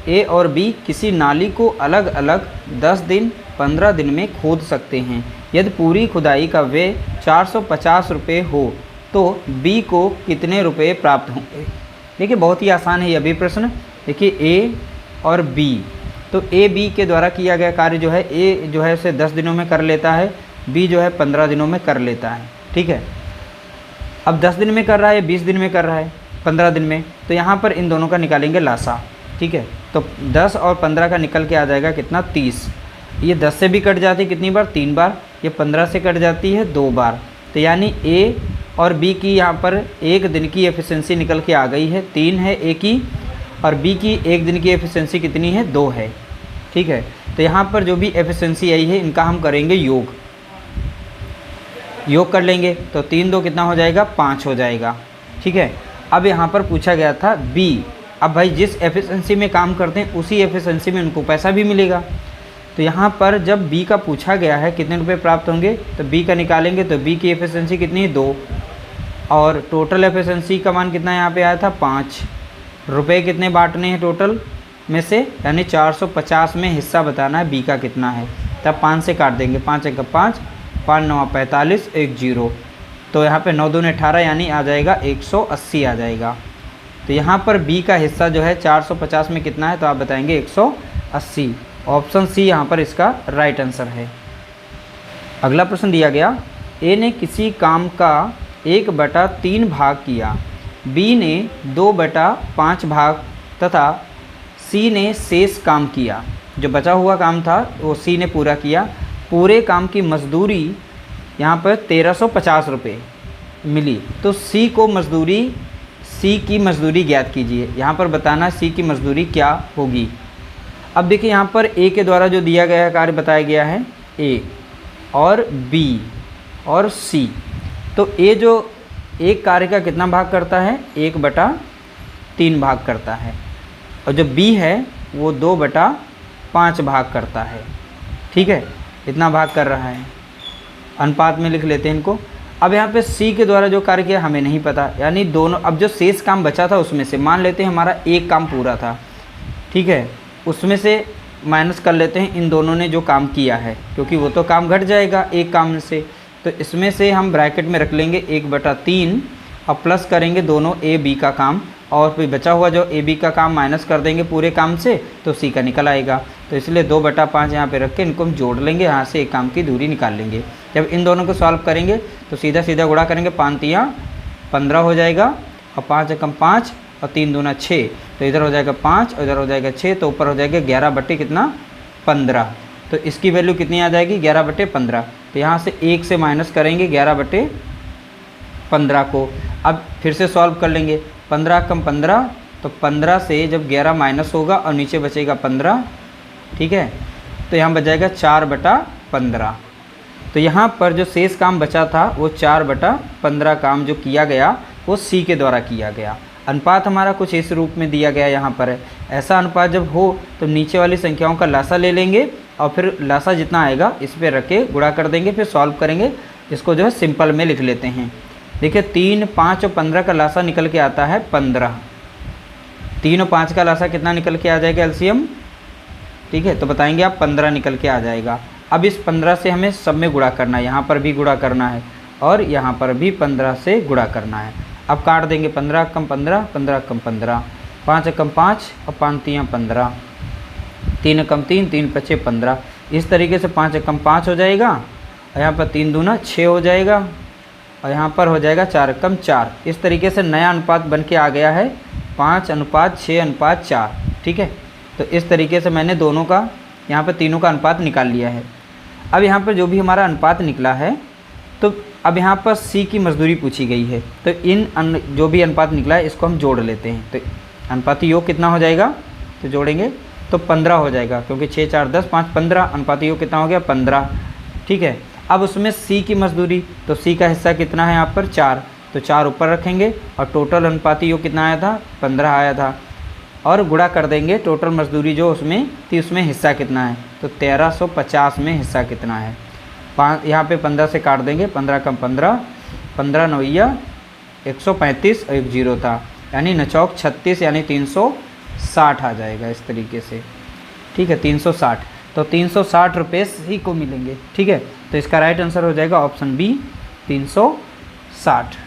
ए और बी किसी नाली को अलग अलग 10 दिन 15 दिन में खोद सकते हैं। यदि पूरी खुदाई का व्यय 450 रुपये हो तो बी को कितने रुपए प्राप्त होंगे। देखिए बहुत ही आसान है यह भी प्रश्न। देखिए ए और बी, तो ए बी के द्वारा किया गया कार्य जो है, ए जो है उसे 10 दिनों में कर लेता है, बी जो है 15 दिनों में कर लेता है। ठीक है, अब 10 दिन में कर रहा है, 20 दिन में कर रहा है, 15 दिन में, तो यहाँ पर इन दोनों का निकालेंगे लासा। ठीक है, तो 10 और 15 का निकल के आ जाएगा कितना 30। ये 10 से भी कट जाती है कितनी बार, 3 बार। ये 15 से कट जाती है 2 बार। तो यानी ए और बी की यहाँ पर एक दिन की एफिशिएंसी निकल के आ गई है, 3 है ए की, और बी की एक दिन की एफिशिएंसी कितनी है, 2 है। ठीक है, तो यहाँ पर जो भी एफिशिएंसी आई है इनका हम करेंगे योग कर लेंगे। तो 3 2 कितना हो जाएगा, 5 हो जाएगा। ठीक है, अब यहाँ पर पूछा गया था बी। अब भाई जिस एफिशिएंसी में काम करते हैं उसी एफिशिएंसी में उनको पैसा भी मिलेगा। तो यहाँ पर जब बी का पूछा गया है कितने रुपए प्राप्त होंगे, तो बी का निकालेंगे। तो बी की एफिशिएंसी कितनी है, 2, और टोटल एफिशिएंसी का मान कितना यहाँ पे आया था, 5 रुपये। कितने बांटने हैं टोटल में से, यानी 450 में हिस्सा बताना है बी का कितना है। तब 5 से काट देंगे, 5 1 5, 5 9 45, 1 0। तो यहाँ पे 9 2 18, यानी आ जाएगा 180 आ जाएगा। तो यहाँ पर बी का हिस्सा जो है 450 में कितना है, तो आप बताएंगे 180। ऑप्शन सी यहाँ पर इसका राइट आंसर है। अगला प्रश्न दिया गया, ए ने किसी काम का 1/3 भाग किया, बी ने 2/5 भाग तथा सी ने शेष काम किया। जो बचा हुआ काम था वो सी ने पूरा किया। पूरे काम की मजदूरी यहाँ पर 1350 रुपये मिली। तो सी की मजदूरी ज्ञात कीजिए। यहाँ पर बताना सी की मजदूरी क्या होगी। अब देखिए यहाँ पर ए के द्वारा जो दिया गया है कार्य बताया गया है, ए और बी और सी। तो ए जो एक कार्य का कितना भाग करता है, 1/3 भाग करता है, और जो बी है वो 2/5 भाग करता है। ठीक है, इतना भाग कर रहा है। अनुपात में लिख लेते हैं इनको। अब यहाँ पे सी के द्वारा जो कार्य किया हमें नहीं पता, यानी दोनों, अब जो शेष काम बचा था उसमें से मान लेते हैं हमारा एक काम पूरा था। ठीक है, उसमें से माइनस कर लेते हैं इन दोनों ने जो काम किया है, क्योंकि वो तो काम घट जाएगा एक काम से। तो इसमें से हम ब्रैकेट में रख लेंगे 1/3 और प्लस करेंगे दोनों ए बी का काम, और फिर बचा हुआ जो ए बी का काम माइनस कर देंगे पूरे काम से, तो सी का निकल आएगा। तो इसलिए 2/5 यहाँ पे रख के इनको हम जोड़ लेंगे, यहाँ से एक काम की दूरी निकाल लेंगे। जब इन दोनों को सॉल्व करेंगे तो सीधा सीधा गुणा करेंगे, 5 3 15 हो जाएगा, और 5 1 5 और 3 2 6। तो इधर हो जाएगा 5 और इधर हो जाएगा 6, तो ऊपर हो जाएगा 11/15। तो इसकी वैल्यू कितनी आ जाएगी, 11/15। तो यहाँ से 1 से माइनस करेंगे 11/15 को। अब फिर से सॉल्व कर लेंगे, 15 कम 15, तो 15 से जब 11 माइनस होगा और नीचे बचेगा 15। ठीक है, तो यहाँ बच जाएगा 4/15। तो यहाँ पर जो शेष काम बचा था वो 4/15 काम जो किया गया वो सी के द्वारा किया गया। अनुपात हमारा कुछ इस रूप में दिया गया यहाँ पर है। ऐसा अनुपात जब हो तो नीचे वाली संख्याओं का लासा ले लेंगे और फिर लासा जितना आएगा इस पर रख के गुणा कर देंगे, फिर सॉल्व करेंगे। इसको जो है सिंपल में लिख लेते हैं। देखिए 3 5 और 15 का लासा निकल के आता है 15। 3 और 5 का लासा कितना निकल के आ जाएगा एलसीएम। ठीक है, तो बताएंगे आप 15 निकल के आ जाएगा। अब इस 15 से हमें सब में गुणा करना है, यहाँ पर भी गुणा करना है और यहाँ पर भी 15 से गुणा करना है। अब काट देंगे, 15 कम 15, 15 कम 15, 5 कम 5 और 5 3 15, 3 कम 3, 3 5 15। इस तरीके से 5 कम 5 हो जाएगा, और यहाँ पर 3 दूना 6 हो जाएगा, और यहाँ पर हो जाएगा 4 कम 4। इस तरीके से नया अनुपात बन के आ गया है 5:6:4। ठीक है, तो इस तरीके से मैंने दोनों का यहाँ पर तीनों का अनुपात निकाल लिया है। अब यहाँ पर जो भी हमारा अनुपात निकला है, तो अब यहाँ पर सी की मजदूरी पूछी गई है, तो इन जो भी अनुपात निकला है इसको हम जोड़ लेते हैं। तो अनुपाती योग कितना हो जाएगा, तो जोड़ेंगे तो 15 हो जाएगा, क्योंकि 6 4 10 5 15, अनुपाती योग कितना हो गया 15। ठीक है, अब उसमें सी की मजदूरी, तो सी का हिस्सा कितना है यहाँ पर 4, तो 4 ऊपर रखेंगे, और टोटल अनुपाती योग कितना आया था 15 आया था, और गुणा कर देंगे टोटल मजदूरी जो उसमें थी उसमें हिस्सा कितना है, तो 1350 में हिस्सा कितना है। यहाँ पे 15 से काट देंगे, 15 कम 15, 15 9 135 और 1 0 था, यानी 9 36 यानी 350 360 आ जाएगा इस तरीके से, ठीक है 360। तो 360 रुपये ही को मिलेंगे, ठीक है। तो इसका राइट आंसर हो जाएगा ऑप्शन बी 360।